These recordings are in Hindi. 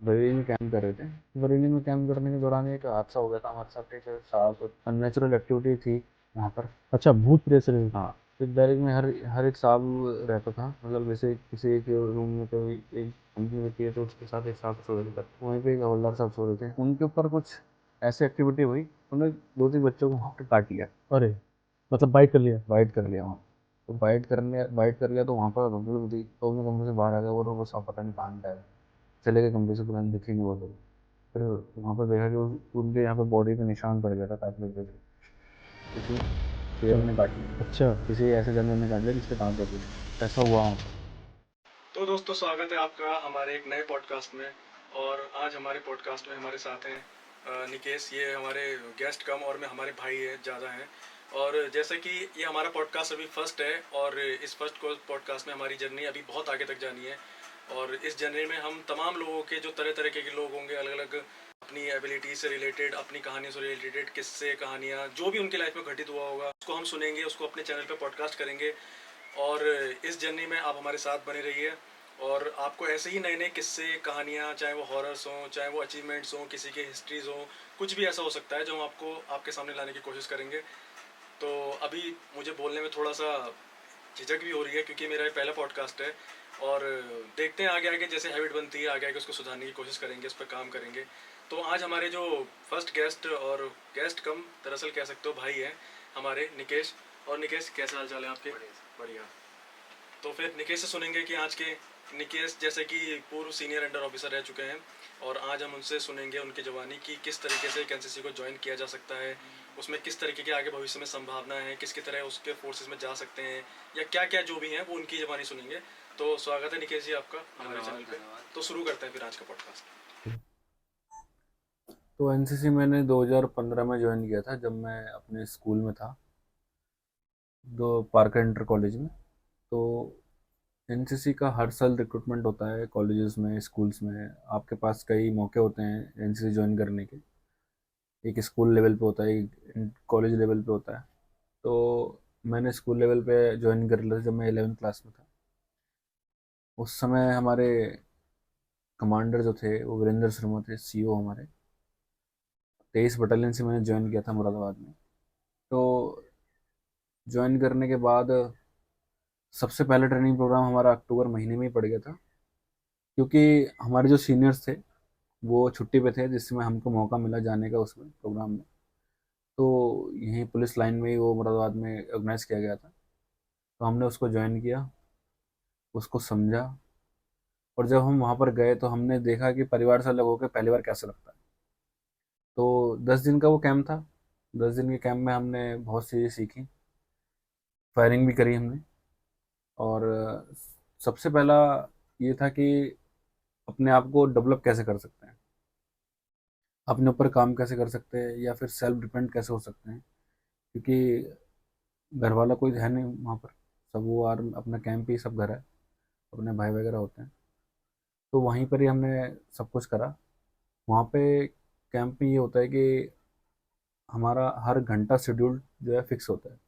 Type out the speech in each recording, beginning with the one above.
बरेली में कैंप कर रहे थे। बरेली में कैंप करने के दौरान एक हादसा हो गया था हमारे साथ। एक साहब अननेचुरल एक्टिविटी थी वहाँ पर। अच्छा, भूत प्रेत से related। हाँ, फिर बैरिक में हर हर एक साहब रहता था। मतलब जैसे किसी एक रूम में कोई एक कंपनी रहती है तो उसके साथ एक साहब सो रहे थे, वहीं पे एक हवलदार साहब सो रहे थे। उनके ऊपर कुछ ऐसी एक्टिविटी हुई, उन्होंने दो तीन बच्चों को वहाँ पे काट लिया, अरे, मतलब बाइट कर लिया। बाइट कर लिया वहाँ। तो बाइट कर लिया तो वहाँ पर धुंधली हुई, तो अपने कमरे से बाहर आ गया। वो साहब पता नहीं कहाँ गए, चले गए कमरे से, पता नहीं दिखे नहीं वो लोग। फिर वहाँ पर देखा कि उनके यहाँ पे बॉडी पे निशान पड़ गया था काट लेते थे। किसी शेर ने काट लिया, अच्छा। किसी ऐसे जानवर ने काट लिया जिसके दांत होते थे। ऐसा हुआ वहाँ पर। तो दोस्तों, स्वागत है आपका हमारे एक नए पॉडकास्ट में। और आज हमारे पॉडकास्ट में हमारे साथ हैं निकेश। ये हमारे गेस्ट कम और में हमारे भाई है ज़्यादा हैं। और जैसे कि ये हमारा पॉडकास्ट अभी फर्स्ट है, और इस फर्स्ट पॉडकास्ट में हमारी जर्नी अभी बहुत आगे तक जानी है। और इस जर्नी में हम तमाम लोगों के, जो तरह तरह के लोग होंगे, अलग अलग अपनी एबिलिटी से रिलेटेड, अपनी कहानियों से रिलेटेड, किस्से कहानियाँ जो भी उनकी लाइफ में घटित हुआ होगा, उसको हम सुनेंगे, उसको अपने चैनल पे पॉडकास्ट करेंगे। और इस जर्नी में आप हमारे साथ बने रहिए। और आपको ऐसे ही नए नए किस्से कहानियाँ, चाहे वो हॉरर्स हों, चाहे वो अचीवमेंट्स हों, किसी के हिस्ट्रीज़ हों, कुछ भी ऐसा हो सकता है जो हम आपको आपके सामने लाने की कोशिश करेंगे। तो अभी मुझे बोलने में थोड़ा सा झिझक भी हो रही है, क्योंकि मेरा ये पहला पॉडकास्ट है। और देखते हैं आगे आगे जैसे हैबिट बनती है, आगे आगे उसको सुधारने की कोशिश करेंगे, उस पर काम करेंगे। तो आज हमारे जो फर्स्ट गेस्ट, और गेस्ट कम दरअसल कह सकते हो भाई हैं हमारे, निकेश। और निकेश, कैसे हाल चाल है आपके? बढ़िया। तो फिर निकेश से सुनेंगे कि आज के निकेश जैसे कि पूर्व सीनियर अंडर ऑफिसर रह चुके हैं। और आज हम उनसे सुनेंगे उनकी जवानी की, किस तरीके से एक एनसीसी को ज्वाइन किया जा सकता है, उसमें किस तरीके की आगे भविष्य में संभावना है, किसकी तरह उसके फोर्सेस में जा सकते हैं, या क्या क्या जो भी हैं वो उनकी जवानी सुनेंगे। तो स्वागत है निकेश जी आपका हमारे चैनल पे। तो शुरू करते हैं फिर आज का पॉडकास्ट। तो एनसीसी मैंने 2015 में ज्वाइन किया था, जब मैं अपने स्कूल में था, दो पार्कर इंटर कॉलेज में। तो एनसीसी का हर साल रिक्रूटमेंट होता है कॉलेजेस में, स्कूल्स में। आपके पास कई मौके होते हैं एनसीसी ज्वाइन करने के। एक स्कूल लेवल पे होता है, एक कॉलेज लेवल पे होता है। तो मैंने स्कूल लेवल पे ज्वाइन कर लिया था जब मैं 11th क्लास में था। उस समय हमारे कमांडर जो थे वो वीरेंद्र शर्मा थे, सीओ हमारे। 23 बटालियन से मैंने ज्वाइन किया था मुरादाबाद में। तो ज्वाइन करने के बाद सबसे पहला ट्रेनिंग प्रोग्राम हमारा अक्टूबर महीने में ही पड़ गया था, क्योंकि हमारे जो सीनियर्स थे वो छुट्टी पे थे, जिसमें हमको मौका मिला जाने का उसमें प्रोग्राम में। तो यहीं पुलिस लाइन में ही वो मुरादाबाद में ऑर्गेनाइज किया गया था। तो हमने उसको ज्वाइन किया, उसको समझा। और जब हम वहाँ पर गए तो हमने देखा कि परिवार से अलग होकर पहली बार कैसा लगता है। तो 10 दिन का वो कैंप था। 10 दिन के कैंप में हमने बहुत चीज़ें सीखी, फायरिंग भी करी हमने। और सबसे पहला ये था कि अपने आप को डेवलप कैसे कर सकते हैं, अपने ऊपर काम कैसे कर सकते हैं, या फिर सेल्फ डिपेंड कैसे हो सकते हैं। क्योंकि घर वाला कोई है नहीं वहाँ पर, सब वो आर्म अपना कैंप ही सब घर है, अपने भाई वगैरह होते हैं। तो वहीं पर ही हमने सब कुछ करा। वहाँ पे कैंप में ये होता है कि हमारा हर घंटा शेड्यूल जो है फिक्स होता है।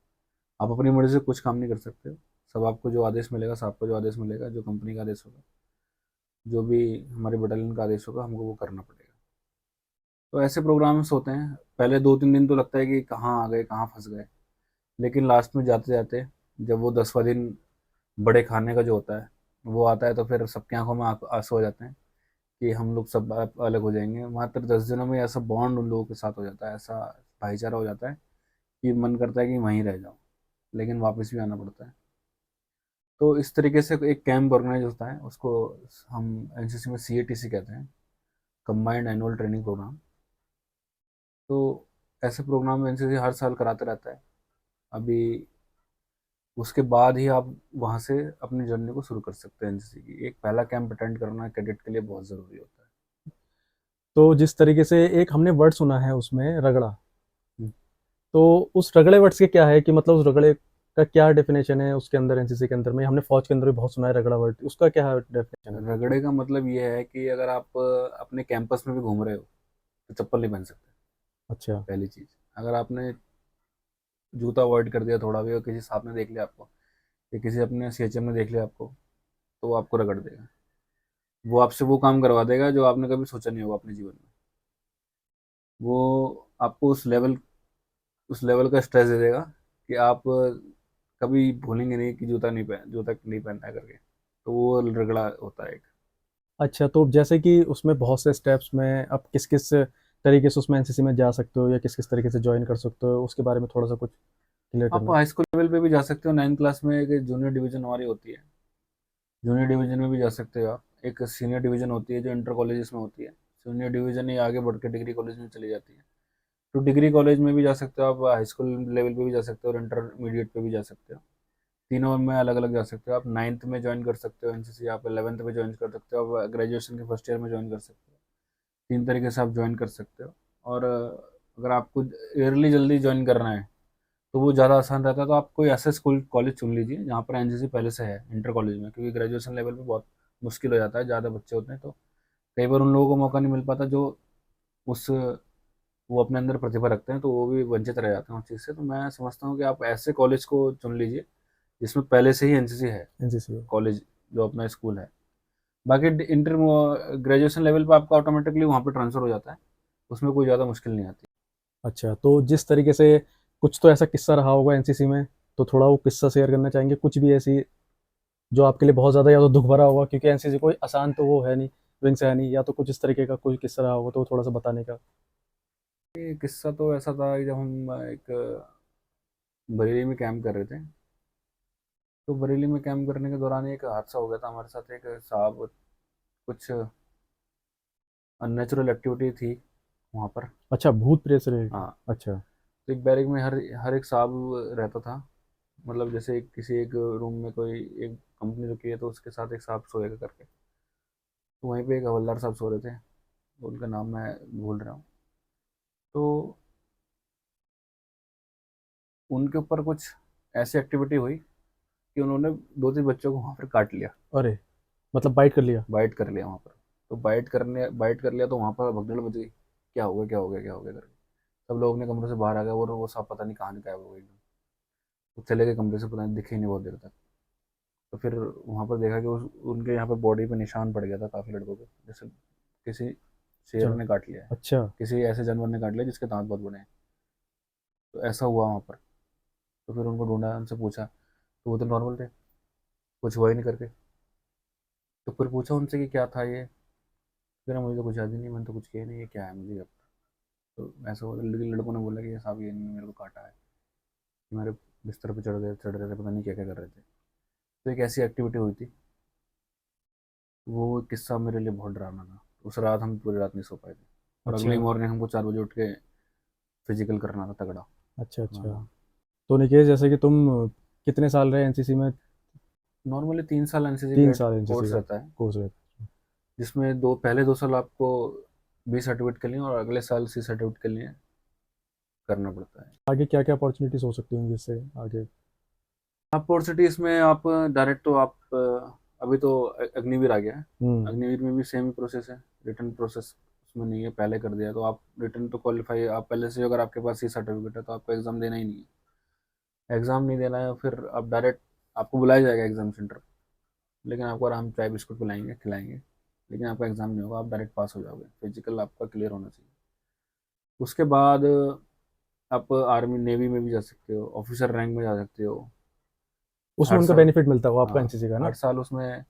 आप अपनी मर्जी से कुछ काम नहीं कर सकते हो। सब आपको जो आदेश मिलेगा, साहब को जो आदेश मिलेगा, जो कंपनी का आदेश होगा, जो भी हमारे बटालियन का आदेश होगा, हमको वो करना पड़ेगा। तो ऐसे प्रोग्राम्स होते हैं। पहले 2-3 दिन तो लगता है कि कहाँ आ गए, कहाँ फंस गए। लेकिन लास्ट में जाते जाते, जब वो 10वां दिन बड़े खाने का जो होता है वो आता है, तो फिर सबकी आंखों में आंसू हो जाते हैं कि हम लोग सब अलग हो जाएंगे। मात्र 10 दिनों में ऐसा बॉन्ड उन लोगों के साथ हो जाता है, ऐसा भाईचारा हो जाता है कि मन करता है कि वहीं रह जाओ, लेकिन वापस भी आना पड़ता है। तो इस तरीके से एक कैंप ऑर्गेनाइज होता है, उसको हम एनसीसी में सीएटीसी कहते हैं, कंबाइंड एनुअल ट्रेनिंग प्रोग्राम। तो ऐसे प्रोग्राम एनसीसी हर साल कराते रहता है। अभी उसके बाद ही आप वहाँ से अपनी जर्नी को शुरू कर सकते हैं। एनसीसी की एक पहला कैंप अटेंड करना कैडेट के लिए बहुत ज़रूरी होता है। तो जिस तरीके से एक हमने वर्ड सुना है उसमें, रगड़ा। हम्म। तो उस रगड़े वर्ड्स के क्या है कि मतलब उस रगड़े का क्या डेफिनेशन है उसके अंदर, एनसीसी के अंदर में हमने फौज के अंदर भी बहुत सुना है रगड़ा वर्ड, उसका क्या डेफिनेशन है? रगड़े का मतलब ये है कि अगर आप अपने कैंपस में भी घूम रहे हो तो चप्पल नहीं पहन सकते, अच्छा। पहली चीज़। अगर आपने जूता अवॉइड कर दिया थोड़ा भी, और किसी साहब ने देख लिया आपको, या किसी अपने सीएचएम ने देख लिया आपको, तो वो आपको रगड़ देगा। वो आपसे वो काम करवा देगा जो आपने कभी सोचा नहीं होगा अपने जीवन में। वो आपको उस लेवल का स्ट्रेस दे देगा कि आप कभी भूलेंगे नहीं कि जूता नहीं पहनना है करके। तो वो रगड़ा होता है एक। अच्छा, तो जैसे कि उसमें बहुत से स्टेप्स में आप किस-किस तरीके से उसमें एनसीसी में जा सकते हो या किस-किस तरीके से जॉइन कर सकते हो, उसके बारे में थोड़ा-सा कुछ क्लियर आप करना? हाई स्कूल लेवल पे भी जा सकते हो, 9th क्लास में एक जूनियर डिवीजन हमारी होती है। जूनियर डिवीजन में भी जा सकते हो आप। एक सीनियर डिवीजन होती है जो इंटर कॉलेजेस में होती है। जूनियर डिवीजन ही आगे बढ़ के डिग्री कॉलेज में चली जाती है। तो डिग्री कॉलेज में भी जा सकते हो आप, हाई स्कूल लेवल पे भी जा सकते हो और इंटरमीडिएट पे भी जा सकते हो। तीनों में अलग अलग जा सकते हो आप। 9th में ज्वाइन कर सकते हो एनसीसी, आप 11th में ज्वाइन कर सकते हो, आप ग्रेजुएशन के फर्स्ट ईयर में ज्वाइन कर सकते हो। 3 तरीके से आप ज्वाइन कर सकते हो। और अगर आपको ईयरली जल्दी ज्वाइन करना है तो वो ज़्यादा आसान रहता है। तो आप कोई ऐसा स्कूल कॉलेज चुन लीजिए जहाँ पर एनसीसी पहले से है इंटर कॉलेज में, क्योंकि ग्रेजुएशन लेवल पे बहुत मुश्किल हो जाता है, ज़्यादा बच्चे होते हैं तो कई बार उन लोगों को मौका नहीं मिल पाता जो उस वो अपने अंदर प्रतिभा रखते हैं, तो वो भी वंचित रह जाते हैं उस चीज़ से। तो मैं समझता हूँ कि आप ऐसे कॉलेज को चुन लीजिए जिसमें पहले से ही एनसीसी है, एनसीसी में। कॉलेज जो अपना स्कूल है। बाकी इंटर ग्रेजुएशन लेवल पे आपका ऑटोमेटिकली वहाँ पे ट्रांसफर हो जाता है, उसमें कोई ज़्यादा मुश्किल नहीं आती। अच्छा, तो जिस तरीके से कुछ तो ऐसा किस्सा रहा होगा एनसीसी में, तो थोड़ा वो किस्सा शेयर करना चाहेंगे? कुछ भी ऐसी जो आपके लिए बहुत ज़्यादा या तो दुःख भरा होगा, क्योंकि एनसीसी कोई आसान तो वो है नहीं, विंग्स है नहीं, या तो कुछ इस तरीके का कोई किस्सा रहा होगा तो थोड़ा-सा बताने का? ये किस्सा तो ऐसा था कि जब हम एक बरेली में कैंप कर रहे थे, तो बरेली में कैंप करने के दौरान एक हादसा हो गया था हमारे साथ। एक साहब कुछ अननेचुरल एक्टिविटी थी वहाँ पर। अच्छा, भूत प्रेत से रिलेटेड? हाँ, अच्छा। तो एक बैरिक में हर हर एक साहब रहता था। मतलब जैसे किसी एक रूम में कोई एक कंपनी रुकी है तो उसके साथ एक साहब सोएगा करके। तो वहीं पे एक हवलदार साहब सो रहे थे, उनका नाम मैं भूल रहा हूँ। तो उनके ऊपर कुछ ऐसी एक्टिविटी हुई कि उन्होंने 2-3 बच्चों को वहाँ पर काट लिया, अरे! मतलब बाइट कर लिया? बाइट कर लिया वहाँ पर। तो बाइट कर लिया तो वहाँ पर भगदड़ मच गई, क्या हो गया क्या हो गया क्या हो गया करके। सब लोग अपने कमरे से बाहर आ गए और वो साहब पता नहीं कहाँ गायब हो गए एकदम। वो चले गए कमरे से, पता नहीं दिखे ही नहीं बहुत देर तक। तो फिर वहाँ पर देखा कि उनके यहाँ पे बॉडी पे निशान पड़ गया था काफ़ी लड़कों के, जैसे किसी शेर अच्छा। ने काट लिया है, अच्छा। किसी ऐसे जानवर ने काट लिया जिसके दांत बहुत बड़े हैं। तो ऐसा हुआ वहाँ पर। तो फिर उनको ढूंढा, उनसे पूछा तो वो तो नॉर्मल थे, कुछ हुआ ही नहीं करके। तो फिर पूछा उनसे कि क्या था ये। फिर मुझे तो कुछ याद ही नहीं, मैंने तो कुछ किया ही नहीं, ये क्या है मुझे अब। तो ऐसा हुआ, लेकिन लड़कों ने बोला कि ये साहब ये इन्होंने मेरे को काटा है, मेरे बिस्तर पे चढ़ रहे थे, पता नहीं क्या क्या कर रहे थे। तो एक ऐसी एक्टिविटी हुई थी। वो किस्सा मेरे लिए बहुत डरावना था। उस रात हम पूरी रात नहीं सो पाए थे। और अच्छा। अगली मॉर्निंग हमको 4 बजे उठ के फिजिकल करना था तगड़ा। अच्छा, अच्छा। हाँ, तो निकेश, जैसे कि तुम कितने साल रहे एनसीसी में? नॉर्मली 3 साल एनसीसी 3 का साल एनसीसी कोर्स का रहता है, कोर्स रहता है। जिसमें पहले 2 साल आपको बी सर्टिफिकेट के लिए और अगले साल सी सर्टिफिकेट के लिए करना पड़ता है। आगे क्या-क्या अपॉर्चुनिटीज़ हो सकती होंगी इससे आगे? अपॉर्चुनिटीज में आप डायरेक्ट तो आप अभी तो अग्निवीर आ गया है। हुँ। अग्निवीर में भी सेम ही प्रोसेस है, रिटर्न प्रोसेस उसमें नहीं है, पहले कर दिया तो आप रिटर्न तो क्वालिफाई आप पहले से, अगर आपके पास सी सर्टिफिकेट है तो आपको एग्ज़ाम देना ही नहीं है। एग्ज़ाम नहीं देना है, फिर आप डायरेक्ट आपको बुलाया जाएगा एग्ज़ाम सेंटर, लेकिन आपको आराम चाय बिस्कुट पिलाएंगे खिलाएंगे, लेकिन आपका एग्ज़ाम नहीं होगा, आप डायरेक्ट पास हो जाओगे। फिजिकल आपका क्लियर होना चाहिए। उसके बाद आप आर्मी नेवी में भी जा सकते हो, ऑफिसर रैंक में जा सकते हो। उसमें हर उनका साल, बेनिफिट मिलता होगा आपका हाँ, एनसीसी का हर ना? साल उसमें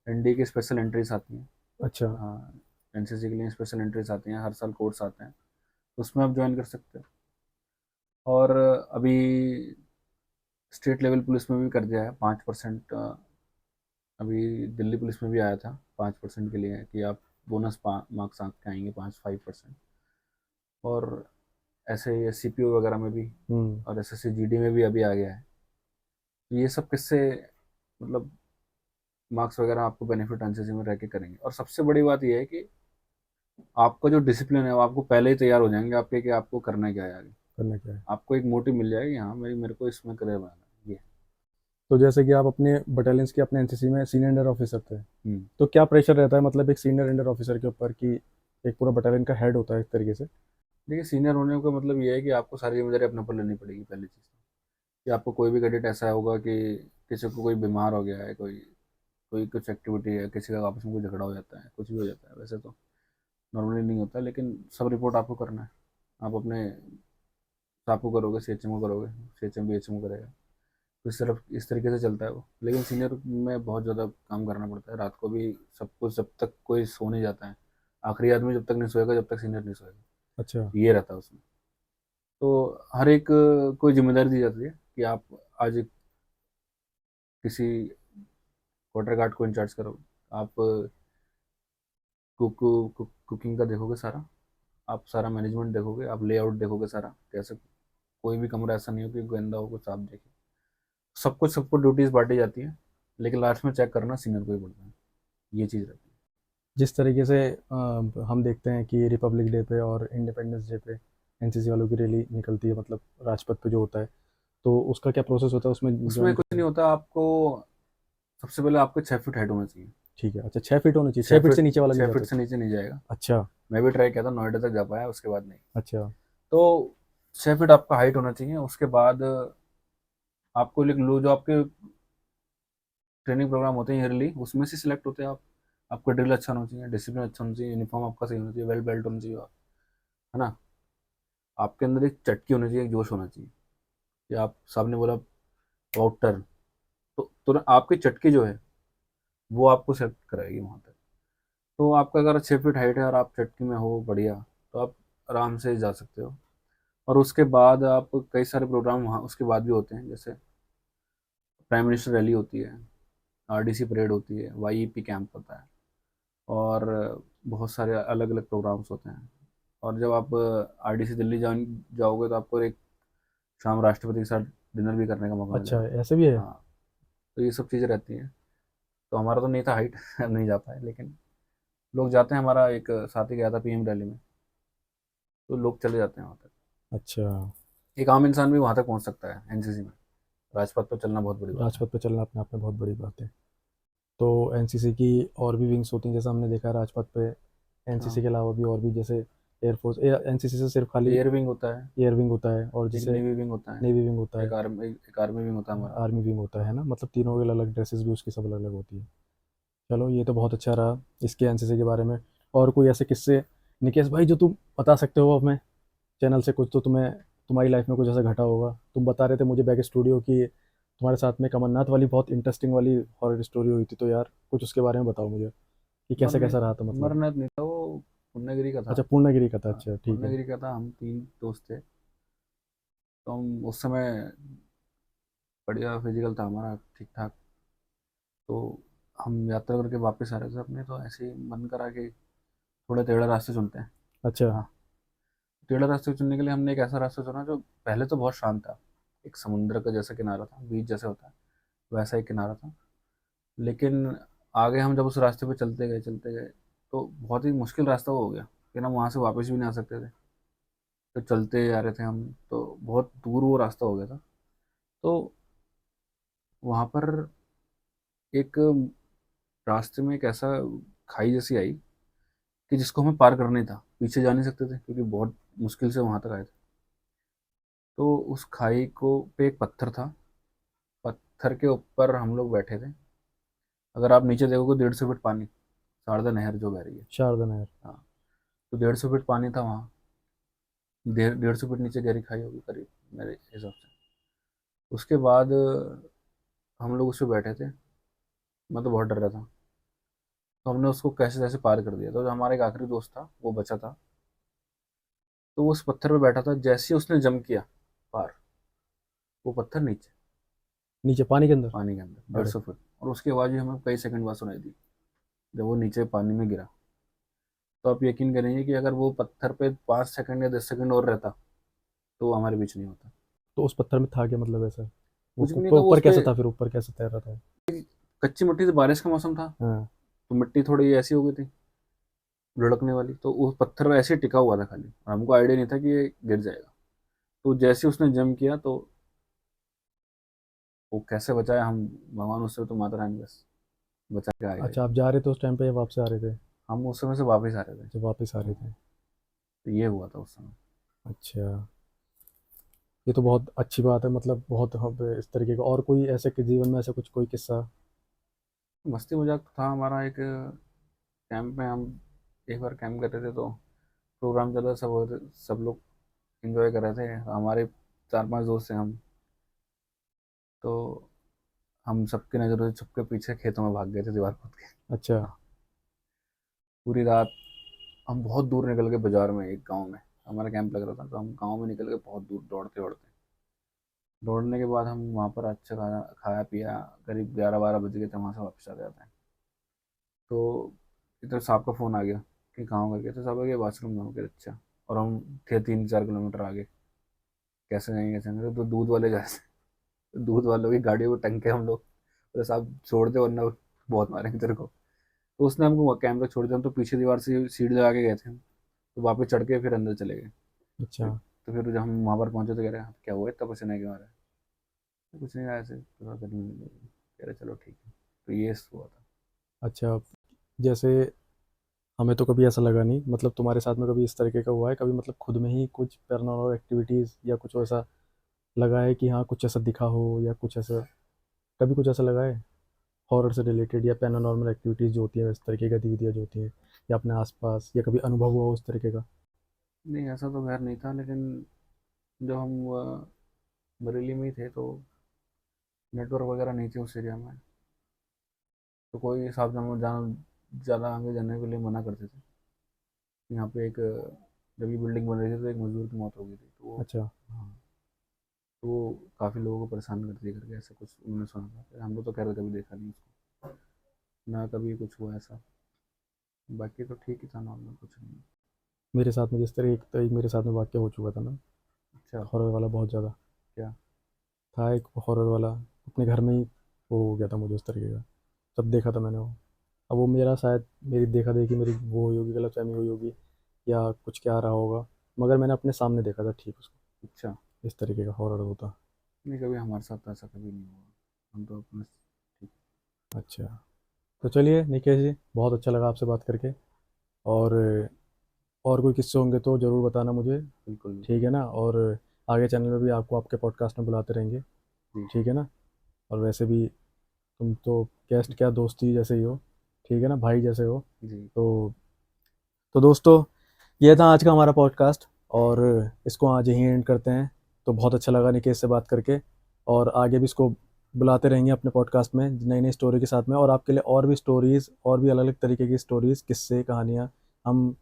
एनडी की स्पेशल एंट्रीज आती हैं। अच्छा। हाँ, एनसीसी के लिए स्पेशल एंट्रीज आती हैं, हर साल कोर्स आते हैं, उसमें आप ज्वाइन कर सकते हो। और अभी स्टेट लेवल पुलिस में भी कर दिया है 5%। अभी दिल्ली पुलिस में भी आया था 5% के लिए कि आप बोनस मार्क्स आपके आएंगे 5-5%। और ऐसे ही सीपीओ वगैरह में भी हुँ। और एसएससी जीडी में भी अभी आ गया है। तो ये सब किससे, मतलब मार्क्स वगैरह आपको बेनिफिट एनसीसी में रह के करेंगे। और सबसे बड़ी बात यह है कि आपका जो डिसिप्लिन है वो आपको पहले ही तैयार हो जाएंगे आपके कि आपको करना क्या है आगे। करना क्या है? आपको एक मोटिव मिल जाएगी, हाँ मेरे को इसमें करियर बनाना है ये। तो जैसे कि आप अपने बटालियंस के अपने एनसीसी में सीनियर अंडर ऑफिसर थे, हम्म। तो क्या प्रेशर रहता है मतलब एक सीनियर अंडर ऑफिसर के ऊपर कि एक पूरा बटालियन का हेड होता है एक तरीके से? देखिए, सीनियर होने का मतलब ये है कि आपको सारी जिम्मेदारी अपने ऊपर लेनी पड़ेगी पहली चीज़। कि आपको कोई भी कैडेट ऐसा होगा कि किसी को कोई बीमार हो गया है, कोई कोई कुछ एक्टिविटी है, किसी का आपस में कोई झगड़ा हो जाता है, कुछ भी हो जाता है, वैसे तो नॉर्मली नहीं होता, लेकिन सब रिपोर्ट आपको करना है। आप अपने स्टाफ को करोगे, सीएचएम को करोगे, सीएचएम बीएचएम को करेगा। तो इस तरीके से चलता है वो। लेकिन सीनियर में बहुत ज़्यादा काम करना पड़ता है, रात को भी सब कुछ, जब तक कोई सो नहीं जाता है, आखिरी आदमी जब तक नहीं सोएगा, जब तक सीनियर नहीं सोएगा, अच्छा। ये रहता है उसमें। तो हर एक कोई जिम्मेदारी दी जाती है कि आप आज किसी क्वार्टर गार्ड को इंचार्ज करो, आप कुकिंग का देखोगे सारा, आप सारा मैनेजमेंट देखोगे, आप लेआउट देखोगे सारा, कैसे कोई भी कमरा ऐसा नहीं हो कि गंदा हो, कुछ आप देखे, सब कुछ सबको ड्यूटीज बांटी जाती है, लेकिन लास्ट में चेक करना सीनियर को ही पड़ता है। ये चीज़ रहती जिस तरीके से हम देखते हैं कि रिपब्लिक डे पे और इंडिपेंडेंस डे पे एनसीसी वालों की रैली निकलती है, मतलब राजपथ पे जो होता है, तो उसका क्या प्रोसेस होता है उसमें है, उसमें ज्वाइन कुछ करने नहीं का? होता। आपको सबसे पहले आपके 6 फीट हाइट होना चाहिए। ठीक है, अच्छा 6 फीट होना चाहिए, छः 6 फीट से फीट नीचे वाला नहीं 6 फीट जाता? से नीचे नहीं जाएगा। अच्छा। मैं भी ट्राई किया था, नोएडा तक जा पाया, उसके बाद नहीं। अच्छा। तो 6 फीट आपका हाइट होना चाहिए। उसके बाद आपको लिख लो, जो आपके ट्रेनिंग प्रोग्राम होते हैं ईयरली, उसमें से सिलेक्ट होते हैं आप। आपका ड्रिल अच्छा होना चाहिए, डिसिप्लिन अच्छा होना चाहिए, यूनिफॉर्म आपका सही होना चाहिए, वेल बेल्ट होना चाहिए, है ना। आपके अंदर एक चटकी होनी चाहिए, एक जोश होना चाहिए कि आप सामने बोला आउट टर्न, तो तुरंत आपकी चटकी जो है वो आपको सेलेक्ट कराएगी वहाँ तक। तो आपका अगर 6 फीट हाइट है और आप चटकी में हो बढ़िया, तो आप आराम से जा सकते हो। और उसके बाद आप कई सारे प्रोग्राम वहाँ उसके बाद भी होते हैं, जैसे प्राइम मिनिस्टर रैली होती है, आरडीसी परेड होती है, वाईईपी कैंप होता है, और बहुत सारे अलग अलग प्रोग्राम्स होते हैं। और जब आप आरडीसी दिल्ली जाओगे, तो आपको एक शाम राष्ट्रपति के साथ डिनर भी करने का मौका अच्छा, मिलेगा। ऐसे भी है? हाँ, तो ये सब चीज़ें रहती हैं। तो हमारा तो नहीं था हाइट नहीं जा पाए, लेकिन लोग जाते हैं। हमारा एक साथी गया था पीएम रैली में, तो लोग चले जाते हैं वहाँ तक। अच्छा। एक आम इंसान भी वहाँ तक पहुँच सकता है एनसीसी में। राजपथ पर चलना बहुत बड़ी बात है। राजपथ पे चलना अपने आप में बहुत बड़ी बात है। तो एनसीसी की और भी विंग्स होती हैं, जैसे हमने देखा है राजपथ पे एनसीसी हाँ, के अलावा भी और भी, जैसे एयरफोर्स, एनसीसी से सिर्फ खाली एयर विंग होता है, एयर विंग होता है, और एक जैसे नेवी विंग होता है, नेवी विंग होता है, एक आर्मी विंग होता है हमारा। आर्मी विंग होता है ना, मतलब तीनों के अलग ड्रेसेस भी उसकी सब अलग अलग होती है। चलो, ये तो बहुत अच्छा रहा इसके एनसीसी के बारे में। और कोई ऐसे किस्से निकेश भाई जो तुम बता सकते हो अपने चैनल से, कुछ तो तुम्हें तुम्हारी लाइफ में कुछ ऐसा घटा होगा? तुम बता रहे थे मुझे बैक स्टूडियो की तुम्हारे साथ में अमरनाथ वाली बहुत इंटरेस्टिंग वाली हॉरर स्टोरी हुई थी, तो यार कुछ उसके बारे में बताओ मुझे कि कैसा अमरनाथ कैसा रहा था मतलब। अमरनाथ नहीं था वो, पूर्णागिरी का था। अच्छा, पूर्णागिरी का था, हाँ, अच्छा ठीक है। पूर्णागिरी का था। हम 3 दोस्त थे, तो हम उस समय बढ़िया फिजिकल था हमारा, ठीक ठाक। तो हम यात्रा करके वापस आ रहे थे अपने, तो ऐसे ही मन करा कि थोड़े टेढ़ा रास्ते चुनते हैं। अच्छा। हाँ, टेढ़ा रास्ते चुनने के लिए हमने एक ऐसा रास्ता चुना जो पहले तो बहुत शांत था। एक समुद्र का जैसा किनारा था, बीच जैसे होता है वैसा एक किनारा था। लेकिन आगे हम जब उस रास्ते पे चलते गए, तो बहुत ही मुश्किल रास्ता वो हो गया कि ना वहाँ से वापस भी नहीं आ सकते थे। तो चलते जा रहे थे हम, तो बहुत दूर वो रास्ता हो गया था। तो वहाँ पर एक रास्ते में एक ऐसा खाई जैसी आई कि जिसको हमें पार करना ही था, पीछे जा नहीं सकते थे क्योंकि बहुत मुश्किल से वहां तक आए थे। तो उस खाई को पे एक पत्थर था, पत्थर के ऊपर हम लोग बैठे थे। अगर आप नीचे देखोगे 150 फीट पानी, शारदा नहर जो बह रही है। शारदा नहर। हाँ, तो 150 फीट पानी था वहाँ। 150 फीट नीचे गहरी खाई होगी करीब, मेरे हिसाब से। उसके बाद हम लोग उस पर बैठे थे। मैं तो बहुत डर रहा था। तो हमने उसको कैसे तैसे पार कर दिया। तो जो हमारा एक आखिरी दोस्त था वो बचा था, तो वो उस पत्थर पे बैठा था। जैसे ही उसने जंप किया पार, वो पत्थर नीचे, नीचे पानी के अंदर? पानी के अंदर डेढ़ अरे। सौ फुट और उसकी आवाज़ भी हमें कई सेकंड बाद सुनाई दी जब वो नीचे पानी में गिरा। तो आप यकीन करेंगे कि अगर वो पत्थर पे 5 सेकंड या 10 सेकंड और रहता, तो वो हमारे बीच नहीं होता। तो उस पत्थर में था क्या, मतलब ऐसा? वो कुछ भी नहीं ऊपर था वो ऊपर उस कैसा पे। था, फिर ऊपर कैसे तैर रहा था? कच्ची मिट्टी से, बारिश का मौसम था, हाँ। तो मिट्टी थोड़ी ऐसी हो गई थी लुढ़कने वाली, तो वो पत्थर ऐसे ही टिका हुआ था खाली, और हमको आइडिया नहीं था कि ये गिर जाएगा। तो जैसे ही उसने जंप किया, तो वो कैसे बचाया हम, भगवान, उससे तो माता रानी बस बचा के आएगा। अच्छा, आप जा रहे थे उस टाइम पे या वापस आ रहे थे? हम उस समय से वापस आ रहे थे। जब वापस आ रहे हाँ, थे। तो ये हुआ था उस समय। अच्छा, ये तो बहुत अच्छी बात है, मतलब बहुत इस तरीके का। और कोई ऐसे कि जीवन में ऐसा कुछ कोई किस्सा मस्ती मजाक तो था हमारा। एक कैंप में हम एक बार कैंप कर रहे थे, तो प्रोग्राम चल रहा, सब लोग एंजॉय कर रहे थे। हमारे 4-5 दोस्त थे हम, तो हम सबकी नज़रों से छुप के पीछे खेतों में भाग गए थे दीवार कूद के। अच्छा। हाँ, पूरी रात हम बहुत दूर निकल गए, बाजार में एक गांव में हमारा कैंप लग रहा था, तो हम गांव में निकल गए बहुत दूर, दौड़ते दौड़ते। दौड़ने के बाद हम वहाँ पर अच्छा खाना खाया पिया, करीब 11-12 बज गए थे, वहाँ से वापस आ जाते हैं। तो इधर साहब का फ़ोन आ गया कि कहाँ हो करके, तो साहब आगे बाथरूम में हो गया। अच्छा। और हम थे 3-4 किलोमीटर आगे, कैसे जाएंगे कैसे जाएंगे, तो दूध वाले जा तो दूध वालों की गाड़ी को टंग के हम लोग, तो साहब छोड़ दे वरना बहुत मारेंगे तेरे को। तो उसने हमको कैमरा छोड़ दिया, हम तो पीछे दीवार से सीढ़ी लगा के गए थे, तो वापस चढ़ के फिर अंदर चले गए। अच्छा। तो फिर जब हम वहाँ पर पहुंचे तो कह रहे हैं क्या हुआ इतना पसीना क्यों आ रहा है? तो कुछ नहीं, ऐसे थोड़ा गर्मी लगी। कह रहे चलो ठीक है। तो ये हुआ था। अच्छा। जैसे हमें तो कभी ऐसा लगा नहीं, मतलब तुम्हारे साथ में कभी इस तरीके का हुआ है कभी, मतलब खुद में ही कुछ पैरानॉर्मल एक्टिविटीज़ या कुछ ऐसा लगा है कि हाँ कुछ ऐसा दिखा हो, या कुछ ऐसा कभी कुछ ऐसा लगा है हॉरर से रिलेटेड या पैरानॉर्मल एक्टिविटीज़ जो होती है, इस तरीके की गतिविधियाँ जो होती हैं, या अपने आसपास, या कभी अनुभव हुआ हो उस तरीके का? नहीं, ऐसा तो खैर नहीं था, लेकिन जब हम बरेली में ही थे, तो नेटवर्क वगैरह नहीं थे उस एरिया में, तो कोई हिसाब से हम जाना ज़्यादा आगे जाने के लिए मना करते थे। यहाँ पे एक जब ये बिल्डिंग बन रही थी, तो एक मजदूर की मौत हो गई थी, तो वो, अच्छा। हाँ, तो वो काफ़ी लोगों को परेशान करती है करके ऐसा कुछ उन्होंने सुना था। हम लोग तो खैर कभी देखा नहीं उसको, ना कभी कुछ हुआ ऐसा। बाकी तो ठीक ही था, नॉर्मल, कुछ नहीं। मेरे साथ में जिस तरह एक मेरे साथ में वाक्य हो चुका था ना, अच्छा। हॉरर वाला, बहुत ज़्यादा क्या? था एक हॉरर वाला, अपने घर में ही वो हो गया था मुझे उस तरीके का। तब देखा था मैंने वो। अब वो मेरा शायद मेरी देखा देखी मेरी वो हुई होगी, गलतफहमी हुई होगी, या कुछ क्या रहा होगा, मगर मैंने अपने सामने देखा था ठीक उसको। अच्छा। इस तरीके का हॉरर होता। नहीं, कभी हमारे साथ तो ऐसा कभी नहीं हुआ। हम तो अपने ठीक। अच्छा। तो चलिए निकेश जी, बहुत अच्छा लगा आपसे बात करके। और और कोई किस्से होंगे तो ज़रूर बताना मुझे। बिल्कुल बिल्कुल। ठीक है ना? और आगे चैनल में भी आपको आपके पॉडकास्ट में बुलाते रहेंगे। जी। ठीक है ना? और वैसे भी तुम तो गेस्ट क्या, दोस्ती जैसे ही हो। ठीक है ना, भाई जैसे हो। जी। तो दोस्तों, ये था आज का हमारा पॉडकास्ट, और इसको आज यहीं एंड करते हैं। तो बहुत अच्छा लगा निकेश से बात करके, और आगे भी इसको बुलाते रहेंगे अपने पॉडकास्ट में नई नई स्टोरी के साथ में, और आपके लिए और भी स्टोरीज़, और भी अलग अलग तरीके की स्टोरीज़, किस्से, कहानियाँ हम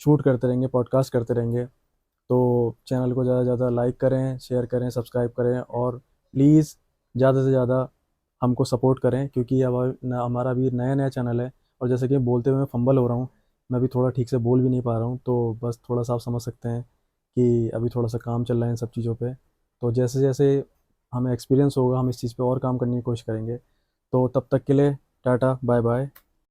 शूट करते रहेंगे, पॉडकास्ट करते रहेंगे। तो चैनल को ज़्यादा से ज़्यादा लाइक करें, शेयर करें, सब्सक्राइब करें, और प्लीज़ ज़्यादा से ज़्यादा हमको सपोर्ट करें, क्योंकि अब हमारा भी नया नया चैनल है। और जैसे कि बोलते हुए मैं फंबल हो रहा हूँ, मैं भी थोड़ा ठीक से बोल भी नहीं पा रहा हूँ, तो बस थोड़ा सा आप समझ सकते हैं कि अभी थोड़ा सा काम चल रहा है इन सब चीज़ों पे। तो जैसे जैसे हमें एक्सपीरियंस होगा, हम इस चीज़ पे और काम करने की कोशिश करेंगे। तो तब तक के लिए टाटा बाय बाय।